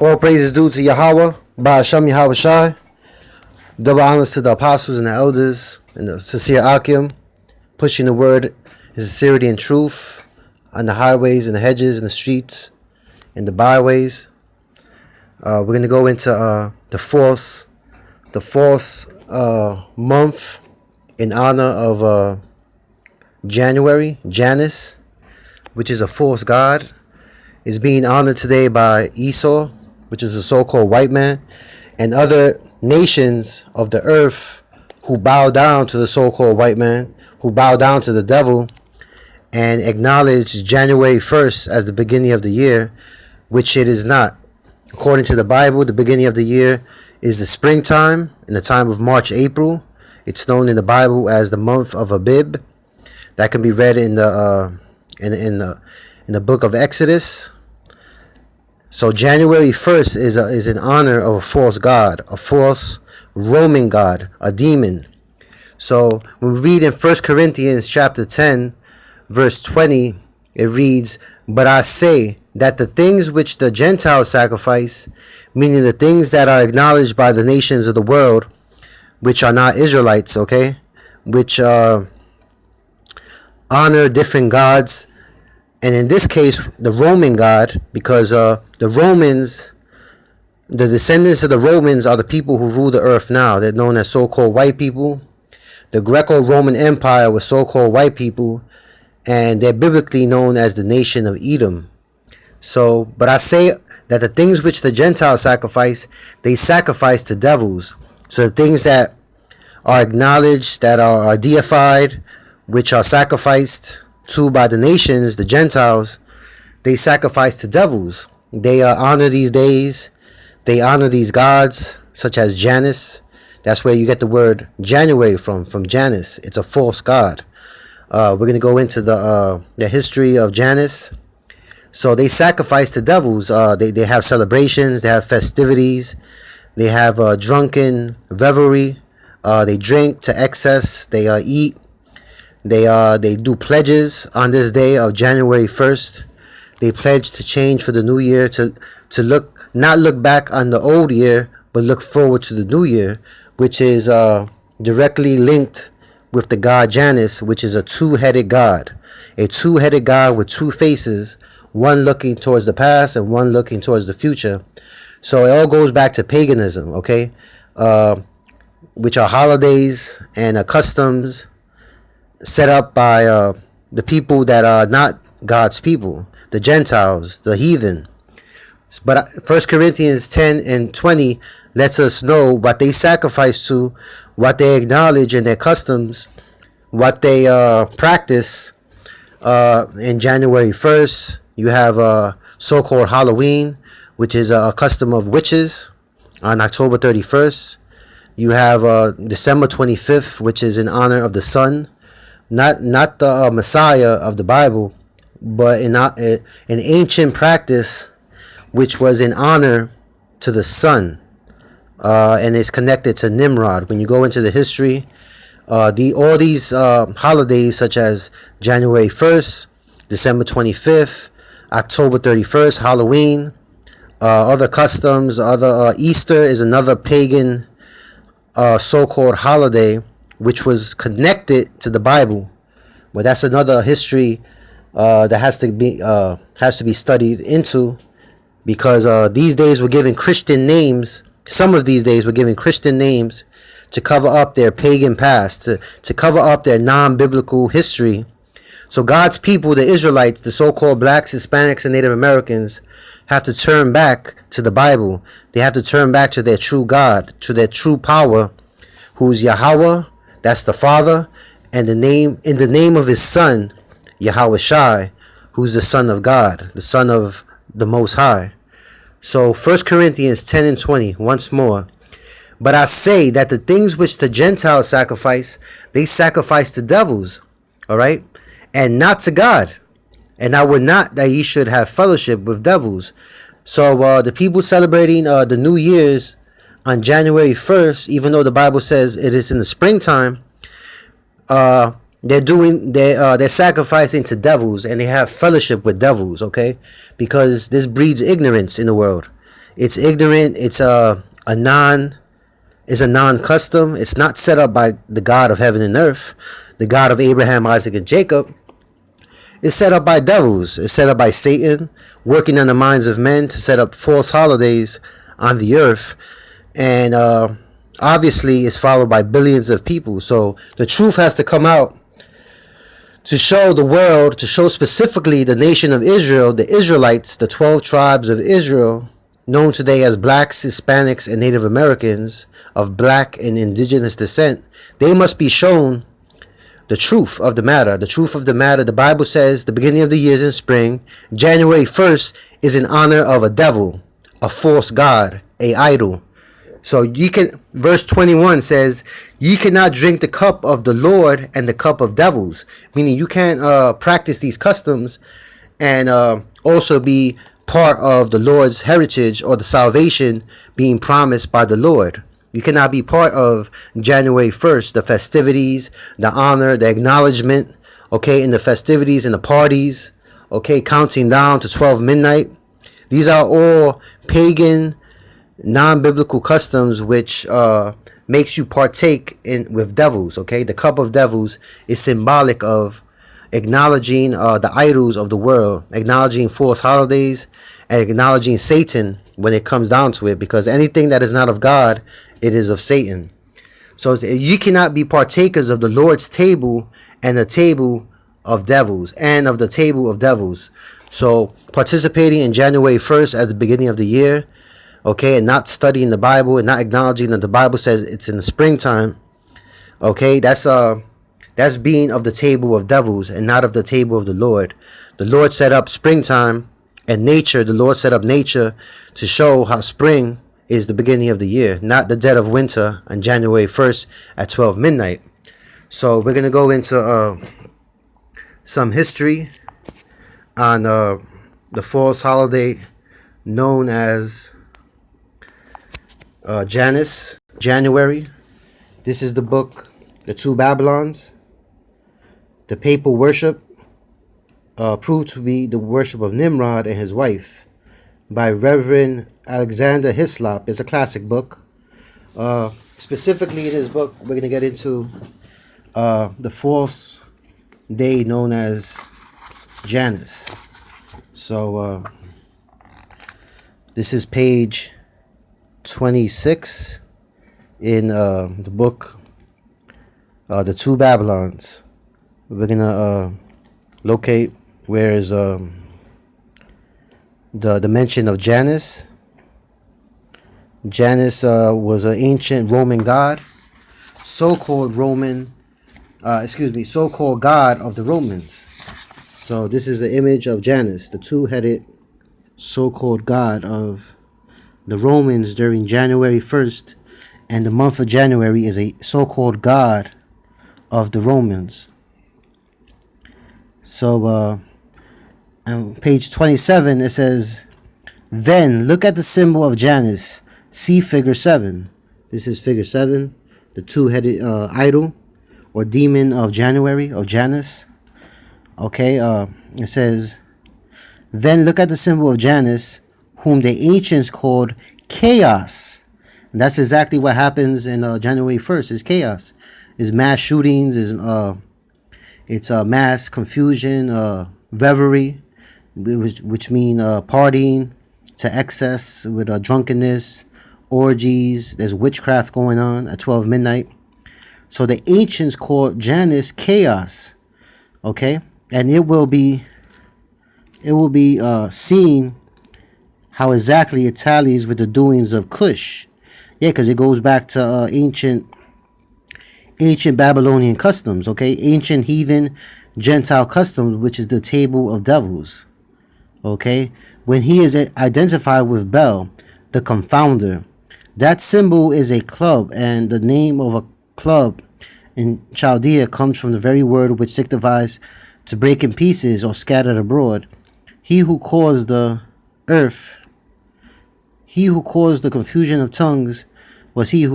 All praises due to Yahweh, Ba'asham Yahweh Shai. Double honors to the apostles and the elders and the sincere Akim, pushing the word in sincerity and truth on the highways and the hedges and the streets and the byways. We're going to go into the fourth month in honor of January, Janus, which is a false god. Is being honored today by Esau, which is a so-called white man, and other nations of the earth who bow down to the so-called white man, who bow down to the devil, and acknowledge January 1st as the beginning of the year, which it is not. According to the Bible, the beginning of the year is the springtime, in the time of March, April. It's known in the Bible as the month of Abib. That can be read in the book of Exodus. So January 1st is in honor of a false god, a false Roman god, a demon. So when we read in 1 Corinthians chapter 10, verse 20, it reads, "But I say that the things which the Gentiles sacrifice, meaning the things that are acknowledged by the nations of the world, which are not Israelites, okay, which honor different gods, and in this case, the Roman god, because the Romans, the descendants of the Romans are the people who rule the earth now. They're known as so-called white people. The Greco-Roman Empire was so-called white people, and they're biblically known as the nation of Edom. So, but I say that the things which the Gentiles sacrifice, they sacrifice to devils. So the things that are acknowledged, that are deified, which are sacrificed to by the nations, the Gentiles, they sacrifice to devils. They honor these days. They honor these gods, such as Janus. That's where you get the word January from Janus. It's a false god. We're going to go into the history of Janus. So they sacrifice to devils. They have celebrations. They have festivities. They have drunken revelry. They drink to excess. They eat. They do pledges on this day of January 1st. They pledge to change for the new year, to not look back on the old year, but look forward to the new year, which is directly linked with the god Janus, which is a two-headed god. A two-headed god with two faces, one looking towards the past and one looking towards the future. So it all goes back to paganism, okay? Which are holidays and customs set up by the people that are not God's people, the Gentiles, the heathen. But 1 Corinthians 10 and 20 lets us know what they sacrifice to, what they acknowledge in their customs, what they practice. In January 1st, you have so-called Halloween, which is a custom of witches. On October 31st, you have December 25th, which is in honor of the sun. Not the Messiah of the Bible, but an ancient practice which was in honor to the sun, and is connected to Nimrod. When you go into the history, all these holidays such as January 1st, December 25th, October 31st, Halloween, other customs, Easter is another pagan so-called holiday which was connected to the Bible. But that's another history that has to be studied into, because these days were given Christian names. Some of these days were given Christian names to cover up their pagan past, to cover up their non-biblical history. So God's people, the Israelites, the so-called blacks, Hispanics, and Native Americans, have to turn back to the Bible. They have to turn back to their true God, to their true power, who's Yahweh. That's the Father, and in the name of His Son, Yahweh Shai, who's the Son of God, the Son of the Most High. So 1 Corinthians 10 and 20, once more. "But I say that the things which the Gentiles sacrifice, they sacrifice to devils, all right, and not to God. And I would not that ye should have fellowship with devils." So the people celebrating the New Year's on January 1st, even though the Bible says it is in the springtime, they're sacrificing to devils, and they have fellowship with devils, okay? Because this breeds ignorance in the world. It's ignorant. It's a non-custom. It's not set up by the God of heaven and earth, the God of Abraham, Isaac, and Jacob. It's set up by devils. It's set up by Satan, working on the minds of men to set up false holidays on the earth. And obviously, it's followed by billions of people. So the truth has to come out to show the world, to show specifically the nation of Israel, the Israelites, the 12 tribes of Israel, known today as blacks, Hispanics, and Native Americans of black and indigenous descent. They must be shown the truth of the matter. The truth of the matter, the Bible says the beginning of the year is in spring. January 1st is in honor of a devil, a false god, a idol. So you can, verse 21 says, ye cannot drink the cup of the Lord and the cup of devils. Meaning you can't practice these customs and also be part of the Lord's heritage or the salvation being promised by the Lord. You cannot be part of January 1st, the festivities, the honor, the acknowledgement, okay, in the festivities and the parties, okay, counting down to 12 midnight. These are all pagan, non-biblical customs which makes you partake in with devils, okay? The cup of devils is symbolic of acknowledging the idols of the world, acknowledging false holidays, and acknowledging Satan when it comes down to it, because anything that is not of God, it is of Satan. So you cannot be partakers of the Lord's table and the table of devils and of the table of devils. So participating in January 1st at the beginning of the year, okay, and not studying the Bible and not acknowledging that the Bible says it's in the springtime, okay, that's being of the table of devils and not of the table of the Lord. The Lord set up springtime and nature. The Lord set up nature to show how spring is the beginning of the year, not the dead of winter on January 1st at 12 midnight. So we're going to go into some history on the false holiday known as Janus, January. This is the book, The Two Babylons. The papal worship proved to be the worship of Nimrod and his wife by Reverend Alexander Hislop. It's a classic book. Specifically in this book, we're going to get into the false day known as Janus. So this is page 26 in the book The Two Babylons. We're going to locate where is the mention of Janus. Janus was an ancient Roman god, so-called so-called god of the Romans. So this is the image of Janus, the two-headed so-called god of the Romans during January 1st, and the month of January is a so-called god of the Romans. So on page 27 it says, then look at the symbol of Janus. See figure 7. This is figure 7, the two-headed idol or demon of January, of Janus. Okay, it says, then look at the symbol of Janus, whom the ancients called chaos. And that's exactly what happens in January 1st, is chaos. Is mass shootings, it's mass confusion, revelry, which mean partying to excess with drunkenness, orgies. There's witchcraft going on at 12 midnight. So the ancients called Janus chaos, okay, and it will be seen how exactly it tallies with the doings of Cush. Yeah, because it goes back to ancient Babylonian customs, okay, ancient heathen Gentile customs, which is the table of devils, okay. When he is identified with Bel, the confounder, that symbol is a club, and the name of a club in Chaldea comes from the very word which signifies to break in pieces or scattered abroad. He who caused the confusion of tongues was he who